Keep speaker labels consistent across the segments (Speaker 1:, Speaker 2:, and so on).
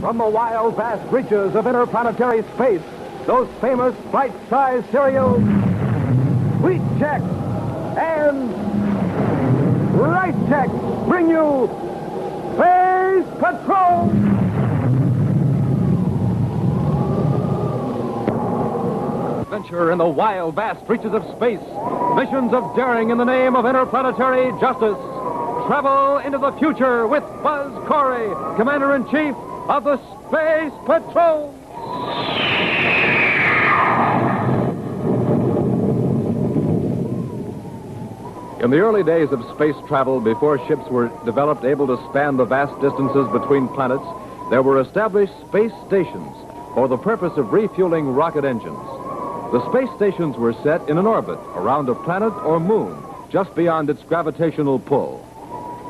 Speaker 1: From the wild, vast reaches of interplanetary space, those famous bite-sized cereals, Wheat Chex and Rice Chex bring you Space Patrol! Adventure in the wild, vast reaches of space. Missions of daring in the name of interplanetary justice. Travel into the future with Buzz Corey, Commander-in-Chief of the Space Patrol. In the early days of space travel, before ships were developed able to span the vast distances between planets, there were established space stations for the purpose of refueling rocket engines. The space stations were set in an orbit around a planet or moon just beyond its gravitational pull.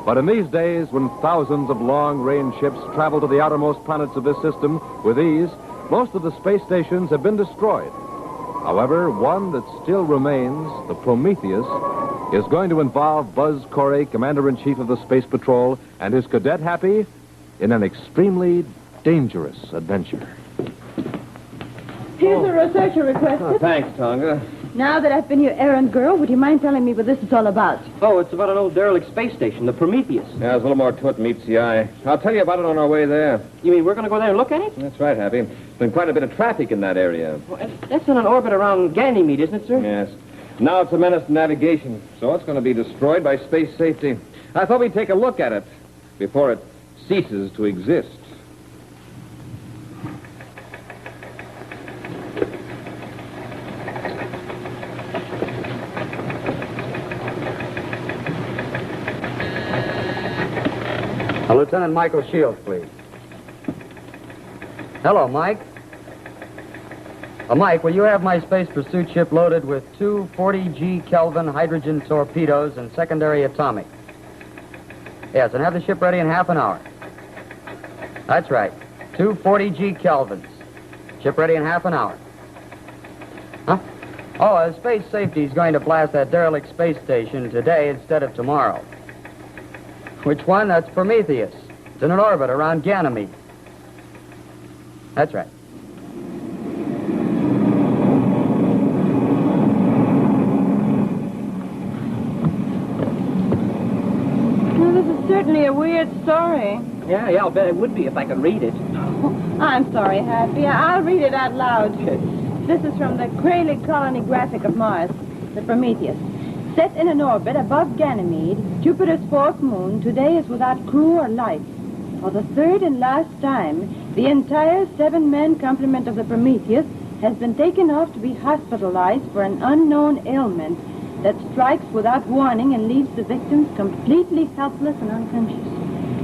Speaker 1: But in these days, when thousands of long-range ships travel to the outermost planets of this system with ease, most of the space stations have been destroyed. However, one that still remains, the Prometheus, is going to involve Buzz Corey, Commander-in-Chief of the Space Patrol, and his cadet Happy in an extremely dangerous adventure.
Speaker 2: Here's the researcher requested.
Speaker 3: Oh, thanks, Tonga.
Speaker 2: Now that I've been your errand girl, would you mind telling me what this is all about?
Speaker 3: Oh, it's about an old derelict space station, the Prometheus.
Speaker 4: Yeah, there's a little more to it than meets the eye. I'll tell you about it on our way there.
Speaker 3: You mean we're going to go there and look at it?
Speaker 4: That's right, Happy. There's been quite a bit of traffic in that area.
Speaker 3: Well, that's in an orbit around Ganymede, isn't it, sir?
Speaker 4: Yes. Now it's a menace to navigation, so it's going to be destroyed by space safety. I thought we'd take a look at it before it ceases to exist.
Speaker 5: Lieutenant Michael Shields, please. Hello, Mike. Mike, will you have my space pursuit ship loaded with 2 40G Kelvin hydrogen torpedoes and secondary atomic? Yes, and have the ship ready in half an hour. That's right. 2 40G Kelvins. Ship ready in half an hour. Huh? Oh, space safety is going to blast that derelict space station today instead of tomorrow. Which one? That's Prometheus. It's in an orbit around Ganymede. That's right.
Speaker 2: Well, this is certainly a weird story.
Speaker 3: Yeah, I'll bet it would be if I could read it.
Speaker 2: I'm sorry, Happy. I'll read it out loud. This is from the Crayley Colony Graphic of Mars, the Prometheus. Set in an orbit above Ganymede, Jupiter's fourth moon, today is without crew or life. For the third and last time, the entire 7-man complement of the Prometheus has been taken off to be hospitalized for an unknown ailment that strikes without warning and leaves the victims completely helpless and unconscious.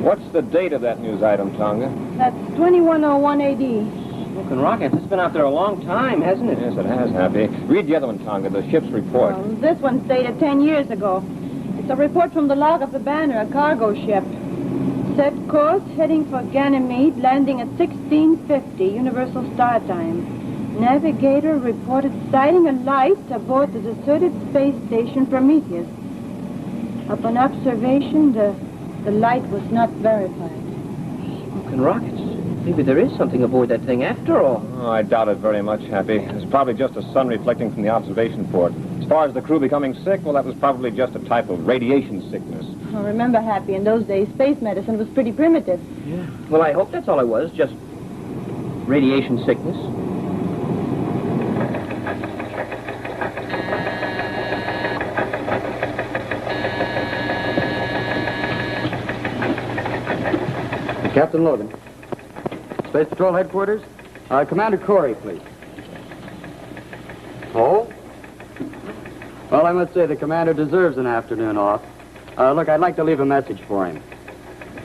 Speaker 4: What's the date of that news item, Tonga?
Speaker 2: That's 2101 AD.
Speaker 3: Smoking rockets. It's been out there a long time, hasn't it?
Speaker 4: Yes, it has, Happy. Read the other one, Tonga, the ship's report.
Speaker 2: Well, this one's dated 10 years ago. It's a report from the log of the Banner, a cargo ship. Set course, heading for Ganymede, landing at 1650 Universal Star Time. Navigator reported sighting a light aboard the deserted space station Prometheus. Upon observation, the light was not verified.
Speaker 3: Smoking rockets. Maybe there is something aboard that thing after all.
Speaker 4: Oh, I doubt it very much, Happy. It's probably just the sun reflecting from the observation port. As far as the crew becoming sick, well, that was probably just a type of radiation sickness.
Speaker 2: Well, remember, Happy, in those days, space medicine was pretty primitive.
Speaker 3: Yeah. Well, I hope that's all it was, just radiation sickness.
Speaker 5: Captain Logan. Space Patrol Headquarters? Commander Corey, please. Oh? Well, I must say the commander deserves an afternoon off. Look, I'd like to leave a message for him.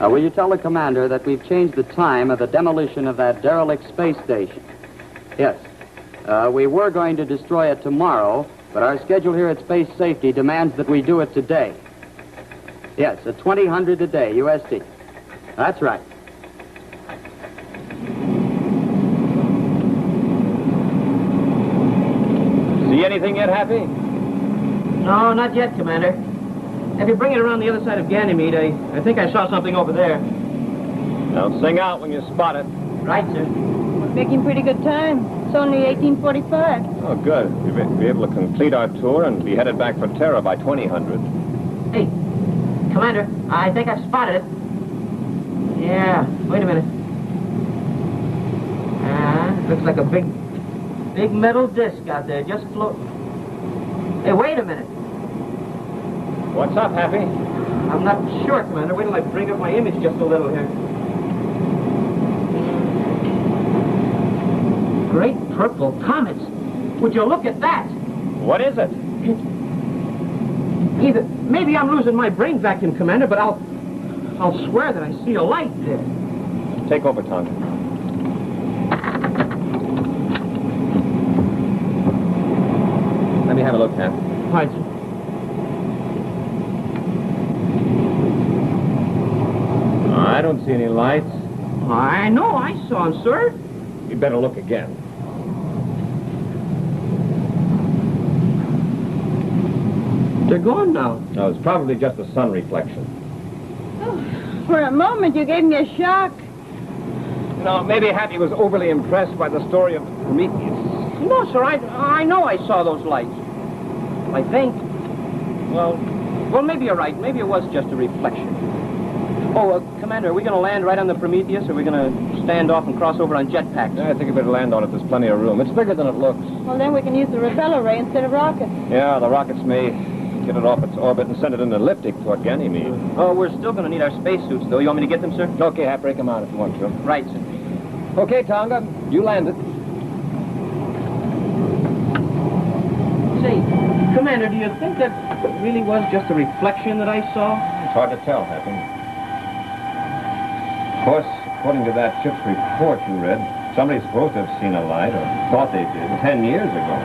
Speaker 5: Will you tell the commander that we've changed the time of the demolition of that derelict space station? Yes. We were going to destroy it tomorrow, but our schedule here at Space Safety demands that we do it today. Yes, at 2000 a day, USD. That's right.
Speaker 4: See anything yet, Happy?
Speaker 3: No, not yet, Commander. If you bring it around the other side of Ganymede, I think I saw something over there.
Speaker 4: Now sing out when you spot it.
Speaker 3: Right, sir.
Speaker 2: We're making pretty good time. It's only 18:45.
Speaker 4: Oh, good. We'll be able to complete our tour and be headed back for Terra by 2000.
Speaker 3: Hey, Commander, I think I've spotted it. Yeah, wait a minute. Looks like a big metal disc out there just floating. Hey, wait a minute.
Speaker 4: What's up, Happy?
Speaker 3: I'm not sure, Commander. Wait till I bring up my image just a little here. Great purple comets. Would you look at that?
Speaker 4: What is it?
Speaker 3: Maybe I'm losing my brain vacuum, Commander, but I'll swear that I see a light there.
Speaker 4: Take over, Tonga. Let me have a look, Hap.
Speaker 3: Right, sir.
Speaker 4: I don't see any lights.
Speaker 3: I know I saw them, sir.
Speaker 4: You'd better look again.
Speaker 3: They're gone now.
Speaker 4: No, it's probably just a sun reflection.
Speaker 2: Oh, for a moment, you gave me a shock.
Speaker 4: You know, maybe Happy was overly impressed by the story of Prometheus.
Speaker 3: No, sir, I know I saw those lights. I think. Well, maybe you're right. Maybe it was just a reflection. Oh, Commander, are we going to land right on the Prometheus, or are we going to stand off and cross over on jetpacks?
Speaker 4: Yeah, I think you better land on it. There's plenty of room. It's bigger than it looks.
Speaker 2: Well, then we can use the repeller ray instead of rockets.
Speaker 4: Yeah, the rockets may get it off its orbit and send it in elliptic toward Ganymede.
Speaker 3: Oh, we're still going to need our spacesuits, though. You want me to get them, sir?
Speaker 4: Okay, Hap, break them out if you want to.
Speaker 3: Right, sir.
Speaker 4: Okay, Tonga, you land it.
Speaker 3: Say, Commander, do you think that really was just a reflection that I saw?
Speaker 4: It's hard to tell, Happy. Of course, according to that ship's report you read, somebody's supposed to have seen a light, or thought they did, 10 years ago.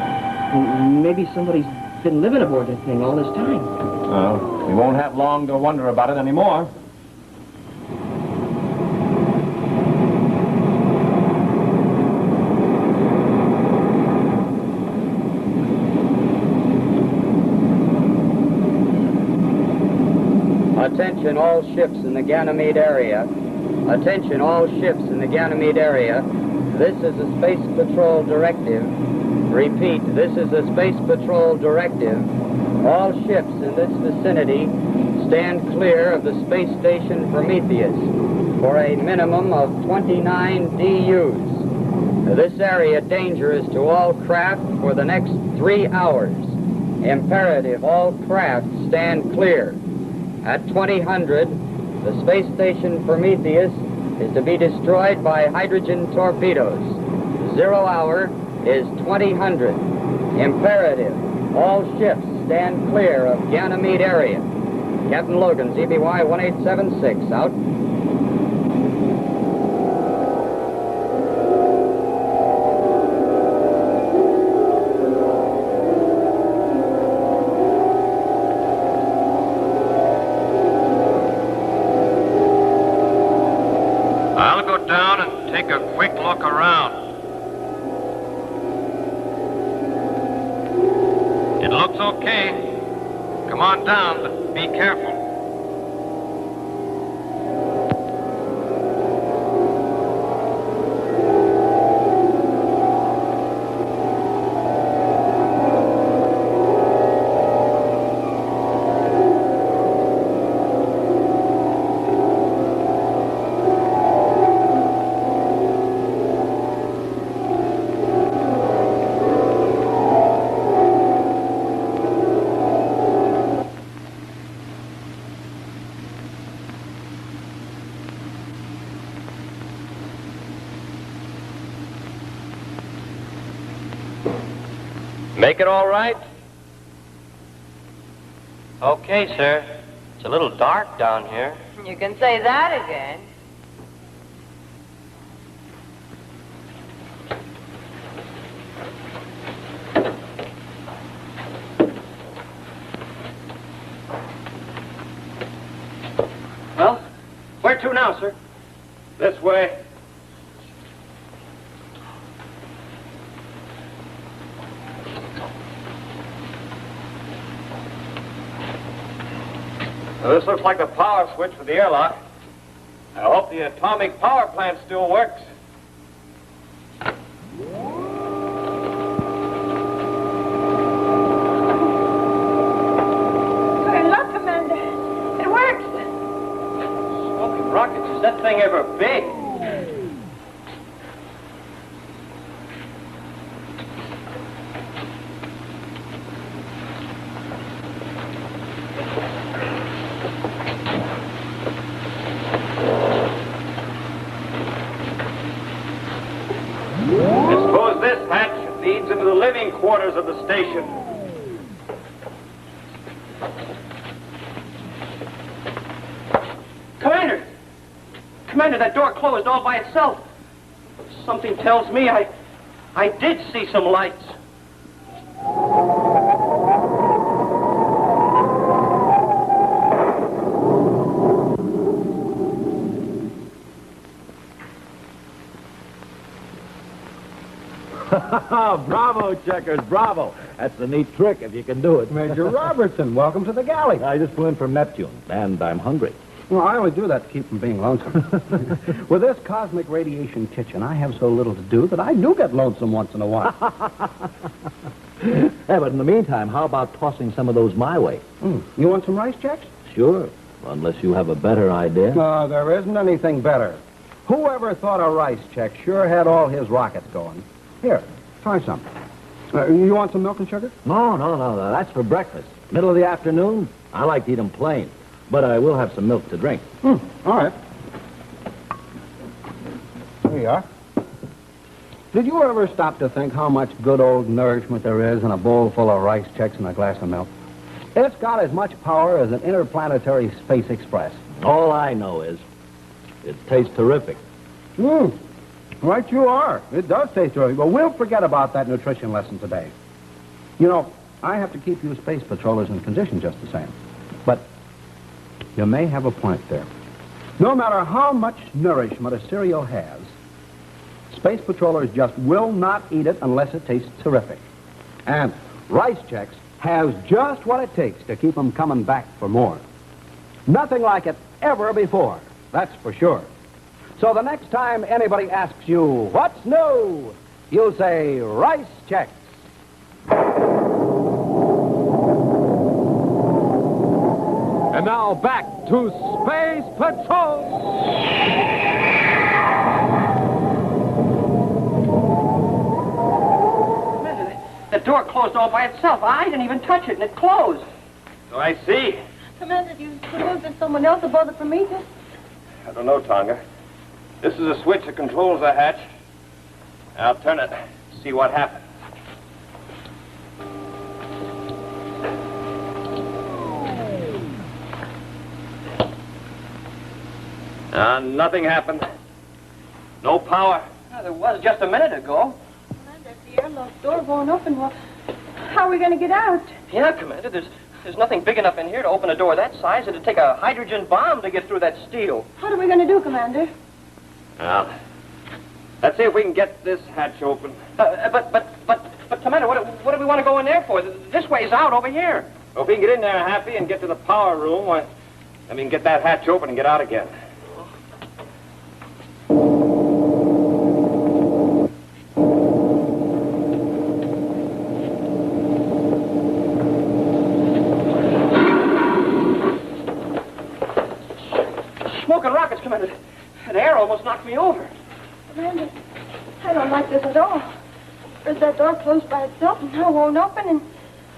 Speaker 3: Well, maybe somebody's been living aboard that thing all this time.
Speaker 4: Well, we won't have long to wonder about it anymore.
Speaker 5: Attention all ships in the Ganymede area. Attention all ships in the Ganymede area. This is a Space Patrol directive. Repeat, this is a Space Patrol directive. All ships in this vicinity stand clear of the space station Prometheus for a minimum of 29 DUs. This area dangerous to all craft for the next 3 hours. Imperative, all craft stand clear. At 2000, the space station Prometheus is to be destroyed by hydrogen torpedoes. 0 hour is 2000. Imperative, all ships stand clear of Ganymede area. Captain Logan, ZBY 1876, out.
Speaker 4: I'll go down and take a quick look around. It looks okay. Come on down, but be careful. Make it all right?
Speaker 6: Okay, sir. It's a little dark down here.
Speaker 2: You can say that again.
Speaker 3: Well, where to now, sir?
Speaker 4: This way. Well, this looks like the power switch for the airlock. I hope the atomic power plant still works.
Speaker 3: Rockets, is that thing ever big?
Speaker 4: I suppose this hatch leads into the living quarters of the station.
Speaker 3: Commander! Commander, that door closed all by itself. Something tells me I did see some lights.
Speaker 7: Bravo, Checkers, bravo. That's a neat trick if you can do it.
Speaker 8: Major Robertson, welcome to the galley.
Speaker 7: I just flew in from Neptune, and I'm hungry.
Speaker 8: Well, I only do that to keep from being lonesome. With this cosmic radiation kitchen, I have so little to do that I do get lonesome once in a while.
Speaker 7: Yeah, but in the meantime, how about tossing some of those my way?
Speaker 8: You want some rice checks?
Speaker 7: Sure, unless you have a better idea.
Speaker 8: No, there isn't anything better. Whoever thought a rice check sure had all his rockets going. Here, try some. You want some milk and sugar?
Speaker 7: No, that's for breakfast. Middle of the afternoon, I like to eat them plain. But I will have some milk to drink.
Speaker 8: All right. Here you are. Did you ever stop to think how much good old nourishment there is in a bowl full of rice checks and a glass of milk? It's got as much power as an interplanetary space express.
Speaker 7: All I know is it tastes terrific.
Speaker 8: Right you are. It does taste terrific. But we'll forget about that nutrition lesson today. You know, I have to keep you space patrollers in condition just the same. But you may have a point there. No matter how much nourishment a cereal has, space patrollers just will not eat it unless it tastes terrific. And Rice Chex has just what it takes to keep them coming back for more. Nothing like it ever before, that's for sure. So the next time anybody asks you, what's new? You say, Rice Chex.
Speaker 1: And now back to Space Patrol!
Speaker 3: The door closed all by itself. I didn't even touch it, and it closed.
Speaker 4: So I see.
Speaker 2: Commander, do you suppose there's someone else aboard the Prometheus?
Speaker 4: I don't know, Tonga. This is a switch that controls the hatch. I'll turn it, see what happens. Nothing happened. No power.
Speaker 3: Well, there was just a minute ago.
Speaker 2: Commander, if the airlock door won't open, well, how are we going to get out?
Speaker 3: Yeah, Commander, there's nothing big enough in here to open a door that size. It'd take a hydrogen bomb to get through that steel.
Speaker 2: What are we going to do, Commander?
Speaker 4: Well, let's see if we can get this hatch open.
Speaker 3: But, Commander, what do we want to go in there for? This way's out over here.
Speaker 4: Well, if we can get in there happy and get to the power room, why, I mean, get that hatch open and get out again.
Speaker 3: Smoking rockets, Commander. An air almost knocked me over.
Speaker 2: Commander, I don't like this at all. There's that door closed by itself and now won't open, and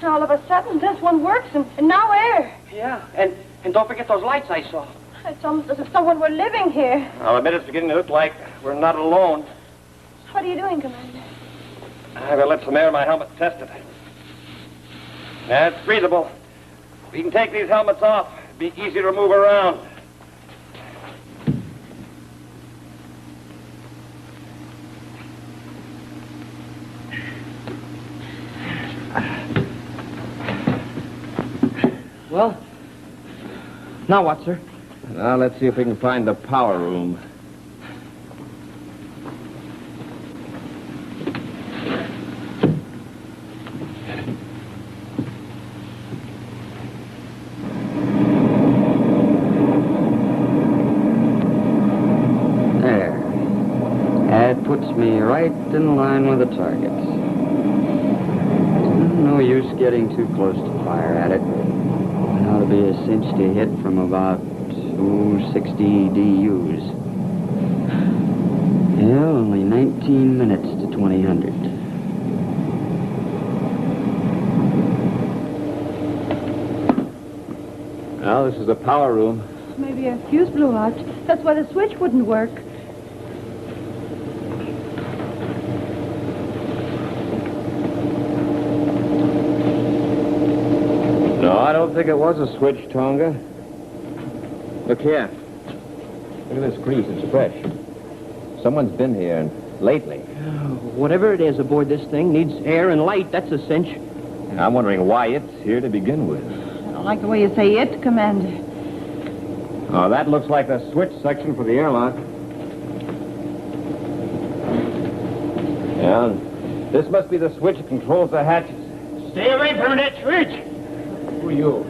Speaker 2: all of a sudden this one works and now air.
Speaker 3: Yeah, and don't forget those lights I saw.
Speaker 2: It's almost as if someone were living here.
Speaker 4: I'll admit it's beginning to look like we're not alone.
Speaker 2: What are you doing, Commander?
Speaker 4: I will let some air in my helmet test it. Yeah, it's breathable. We can take these helmets off. It'd be easy to move around.
Speaker 3: Well, now what, sir?
Speaker 4: Now, let's see if we can find the power room.
Speaker 5: There. That puts me right in line with the targets. No use getting too close to fire at it. It ought to be a cinch to hit from about 60 DUs. Yeah, only 19 minutes to 2000.
Speaker 4: Well, this is the power room.
Speaker 2: Maybe a fuse blew out. That's why the switch wouldn't work.
Speaker 4: No, I don't think it was a switch, Tonga. Look here. Look at this grease. It's fresh. Someone's been here lately.
Speaker 3: Whatever it is aboard this thing needs air and light. That's a cinch.
Speaker 4: And I'm wondering why it's here to begin with.
Speaker 2: I don't like the way you say it, Commander.
Speaker 4: Oh, that looks like the switch section for the airlock. Yeah, this must be the switch that controls the hatches.
Speaker 9: Stay away from that switch.
Speaker 4: Who are you?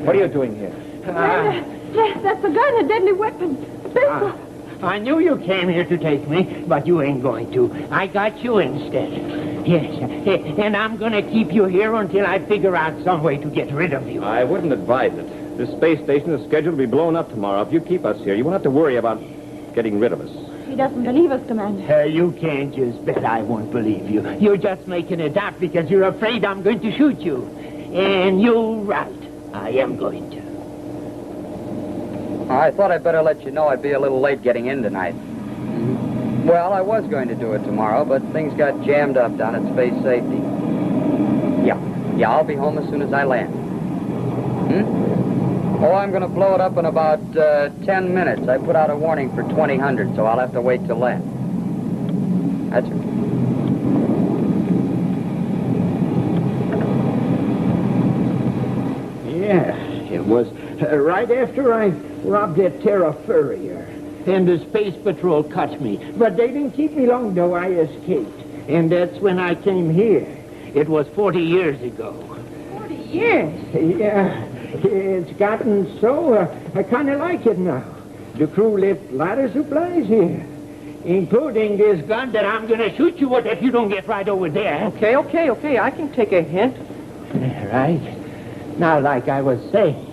Speaker 4: What are you doing here?
Speaker 2: That's the gun, a deadly weapon. Pistol.
Speaker 9: I knew you came here to take me, but you ain't going to. I got you instead. Yes, and I'm going to keep you here until I figure out some way to get rid of you.
Speaker 4: I wouldn't advise it. This space station is scheduled to be blown up tomorrow. If you keep us here, you won't have to worry about getting rid of us.
Speaker 2: He doesn't believe us, Commander.
Speaker 9: You can't just bet I won't believe you. You're just making it up because you're afraid I'm going to shoot you. And you're right. I am going to.
Speaker 5: I thought I'd better let you know I'd be a little late getting in tonight. Well, I was going to do it tomorrow, but things got jammed up down at Space Safety. Yeah, I'll be home as soon as I land. Oh, I'm going to blow it up in about 10 minutes. I put out a warning for 2000, so I'll have to wait till then. That's it.
Speaker 9: Yeah, it was right after I robbed that Terra Furrier. And the Space Patrol caught me. But they didn't keep me long, though. I escaped. And that's when I came here. It was 40 years ago.
Speaker 2: 40 years?
Speaker 9: Yeah, it's gotten so, I kind of like it now. The crew left a lot of supplies here, including this gun that I'm going to shoot you with if you don't get right over there.
Speaker 3: Okay. I can take a hint.
Speaker 9: Right. Now, like I was saying,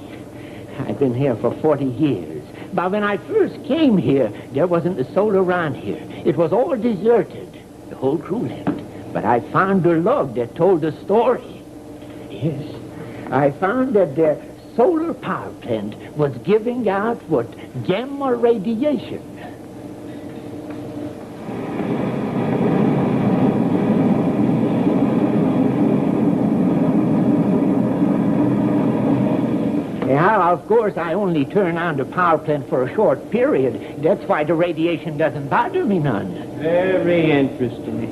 Speaker 9: I've been here for 40 years. But when I first came here, there wasn't a soul around here. It was all deserted. The whole crew left. But I found a log that told a story. Yes. I found that their solar power plant was giving out what? Gamma radiation. Now, of course, I only turn on the power plant for a short period. That's why the radiation doesn't bother me none.
Speaker 3: Very interesting.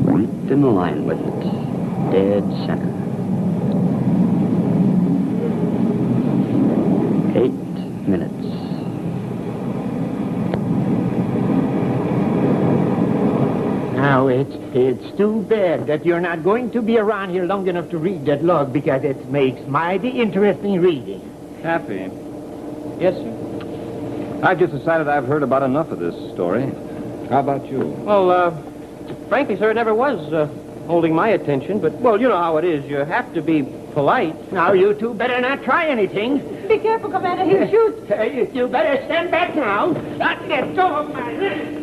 Speaker 5: Right in line with it. Dead center. 8 minutes.
Speaker 9: Now, it's too bad that you're not going to be around here long enough to read that log because it makes mighty interesting reading.
Speaker 4: Happy.
Speaker 3: Yes, sir.
Speaker 4: I've just decided I've heard about enough of this story. How about you?
Speaker 3: Well, frankly, sir, it never was holding my attention. But, well, you know how it is. You have to be polite.
Speaker 9: Now, you two better not try anything.
Speaker 2: Be careful, Commander. He'll shoot.
Speaker 9: You better stand back now. Not let go of my wrist.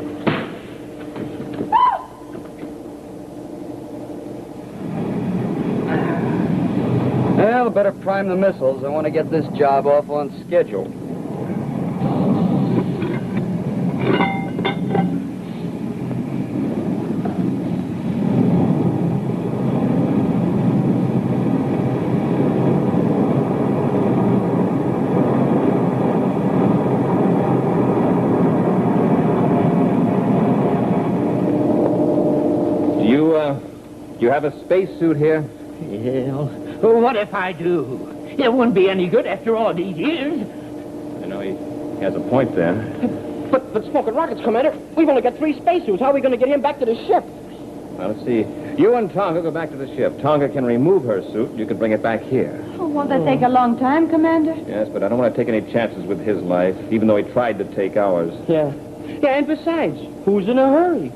Speaker 5: Well, better prime the missiles. I want to get this job off on schedule.
Speaker 4: Do you have a spacesuit here?
Speaker 9: Well, what if I do? It wouldn't be any good after all these years.
Speaker 4: I know he has a point there.
Speaker 3: But Smoking Rockets, Commander, we've only got 3 spacesuits. How are we going to get him back to the ship?
Speaker 4: Now, let's see. You and Tonga go back to the ship. Tonga can remove her suit. You can bring it back here.
Speaker 2: Oh, won't that take a long time, Commander?
Speaker 4: Yes, but I don't want to take any chances with his life, even though he tried to take ours.
Speaker 3: Yeah, and besides, who's in a hurry?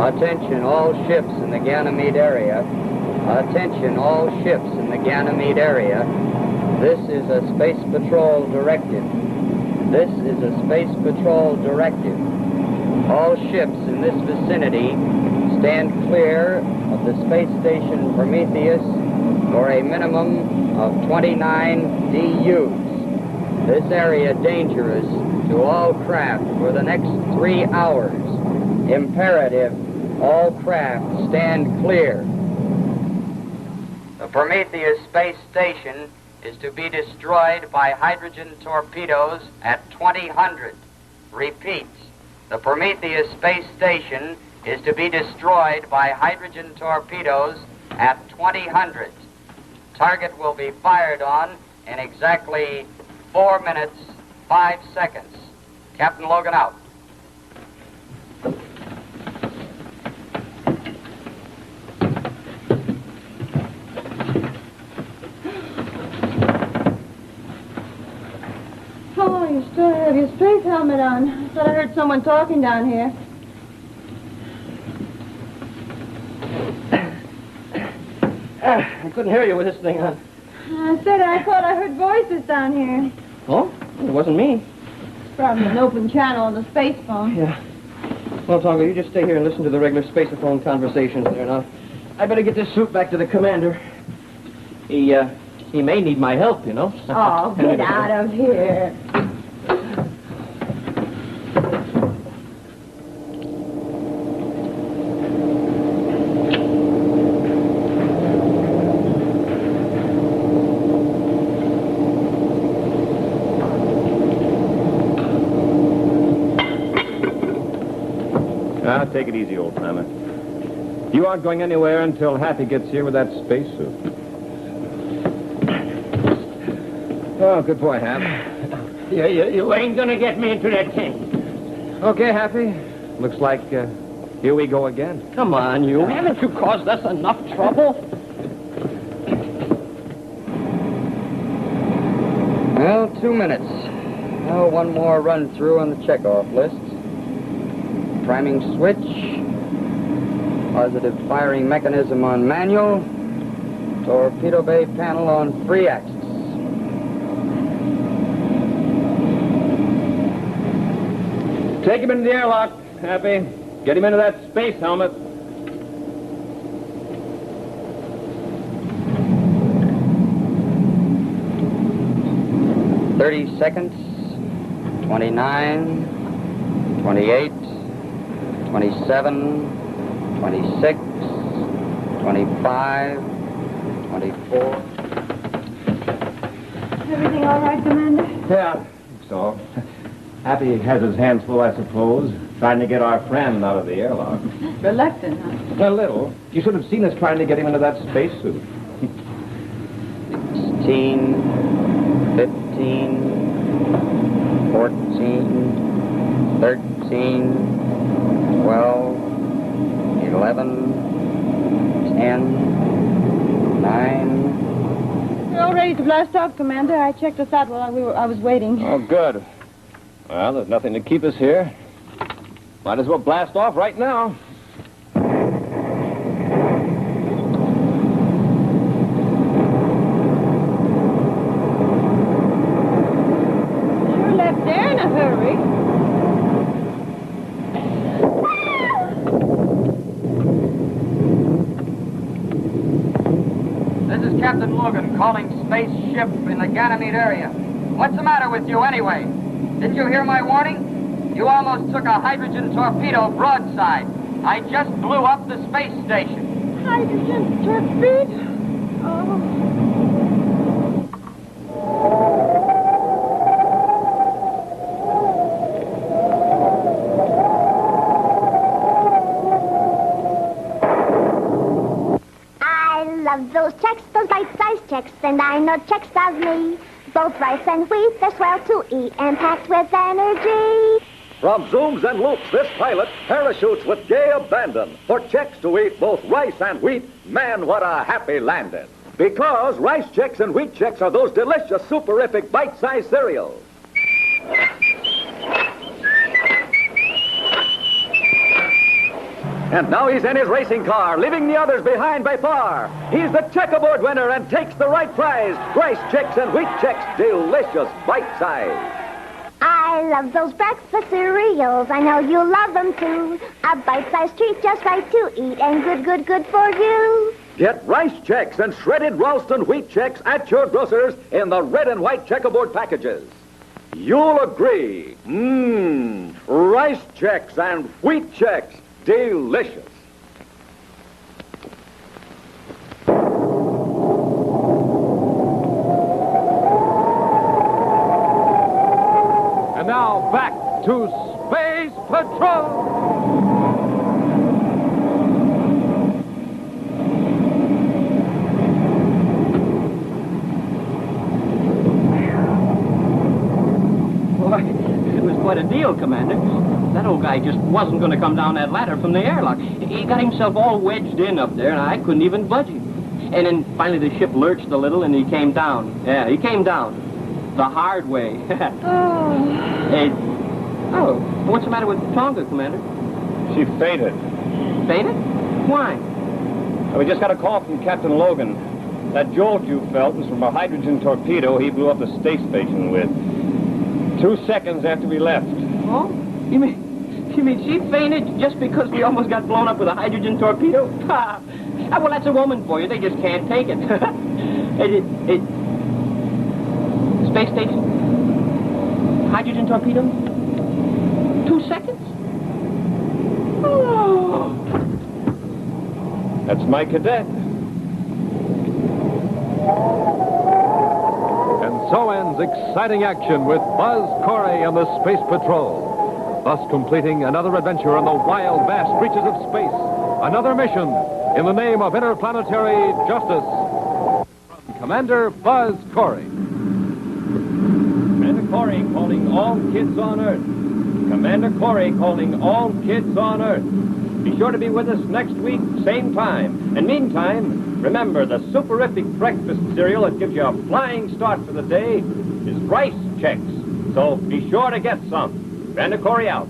Speaker 5: Attention all ships in the Ganymede area. Attention all ships in the Ganymede area. This is a Space Patrol directive. This is a Space Patrol directive. All ships in this vicinity stand clear of the space station Prometheus for a minimum of 29 DUs. This area dangerous to all craft for the next 3 hours. Imperative, all craft stand clear. The Prometheus space station is to be destroyed by hydrogen torpedoes at 2000. Repeat, the Prometheus space station is to be destroyed by hydrogen torpedoes at 2000. Target will be fired on in exactly 4 minutes, 5 seconds. Captain Logan out.
Speaker 2: Oh, you still have your space helmet on. I thought I heard someone talking down here.
Speaker 3: I couldn't hear you with this thing on.
Speaker 2: I said I thought I heard voices down here.
Speaker 3: Oh? It wasn't me.
Speaker 2: Probably an open channel on the space phone.
Speaker 3: Yeah. Well, Tonga, you just stay here and listen to the regular spaceophone conversations there now. I better get this suit back to the commander. He may need my help, you know.
Speaker 2: Oh, get out of here.
Speaker 4: Take it easy, old timer. You aren't going anywhere until Happy gets here with that spacesuit. Oh, good boy, Hap.
Speaker 9: You ain't gonna get me into that thing.
Speaker 4: Okay, Happy. Looks like here we go again.
Speaker 3: Come on, you. Haven't you caused us enough trouble?
Speaker 5: Well, 2 minutes. Now one more run through on the checkoff list. Priming switch. Positive firing mechanism on manual. Torpedo bay panel on 3-axis.
Speaker 4: Take him into the airlock, Happy. Get him into that space helmet.
Speaker 5: "30 seconds. 29, 28, 27, 26, 25, 24.
Speaker 2: Everything all right, Commander?
Speaker 7: Yeah, I think so. Happy has his hands full, I suppose, trying to get our friend out of the airlock.
Speaker 2: Reluctant, huh?
Speaker 7: A little. You should have seen us trying to get him into that spacesuit.
Speaker 5: 16, 15, 14, 13, 12, 11, 10, 9.
Speaker 2: We're all ready to blast off, Commander. I checked us out while I was waiting.
Speaker 4: Oh, good. Well, there's nothing to keep us here. Might as well blast off right now.
Speaker 2: Sure left there in a hurry.
Speaker 5: This is Captain Logan calling spaceship in the Ganymede area. What's the matter with you anyway? Didn't you hear my warning? You almost took a hydrogen torpedo broadside. I just blew up the space station.
Speaker 2: Hydrogen torpedo? Oh.
Speaker 10: I love those checks, those bite-sized checks, and I know checks of me. Both rice and wheat, they're swell to eat and packed with energy.
Speaker 1: From zooms and loops, this pilot parachutes with gay abandon for checks to eat both rice and wheat. Man, what a happy landing. Because rice checks and wheat checks are those delicious, superific, bite-sized cereals. And now he's in his racing car, leaving the others behind by far. He's the checkerboard winner and takes the right prize. Rice Checks and Wheat Checks, delicious bite size.
Speaker 10: I love those breakfast cereals. I know you love them too. A bite-sized treat just right to eat and good for you.
Speaker 1: Get Rice Checks and shredded Ralston Wheat Checks at your grocer's in the red and white checkerboard packages. You'll agree. Rice Checks and Wheat Checks, delicious. And now back to Space Patrol.
Speaker 3: It was quite a deal, Commander. That old guy just wasn't going to come down that ladder from the airlock. He got himself all wedged in up there, and I couldn't even budge him. And then finally the ship lurched a little, and he came down. Yeah, he came down. The hard way. What's the matter with Tonga, Commander?
Speaker 7: She fainted.
Speaker 3: Fainted? Why?
Speaker 7: We just got a call from Captain Logan. That jolt you felt was from a hydrogen torpedo he blew up the space station with. 2 seconds after we left.
Speaker 3: Oh? You mean she fainted just because we almost got blown up with a hydrogen torpedo? Well, that's a woman for you. They just can't take it. Space station? Hydrogen torpedo? 2 seconds? Oh.
Speaker 7: That's my cadet.
Speaker 1: So ends exciting action with Buzz Corey and the Space Patrol, thus completing another adventure in the wild, vast reaches of space. Another mission in the name of interplanetary justice. From Commander Buzz Corey.
Speaker 7: Commander Corey calling all kids on Earth. Commander Corey calling all kids on Earth. Be sure to be with us next week, same time. And meantime, remember, the superific breakfast cereal that gives you a flying start for the day is Rice Checks. So be sure to get some. Commander Corey out.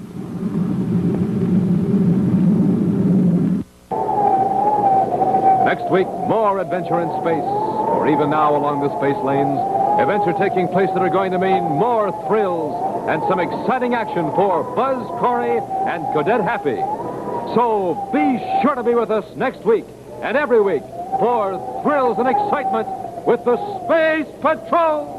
Speaker 1: Next week, more adventure in space, or even now along the space lanes, adventure taking place that are going to mean more thrills and some exciting action for Buzz Corey and Cadet Happy. So be sure to be with us next week and every week for thrills and excitement with the Space Patrol.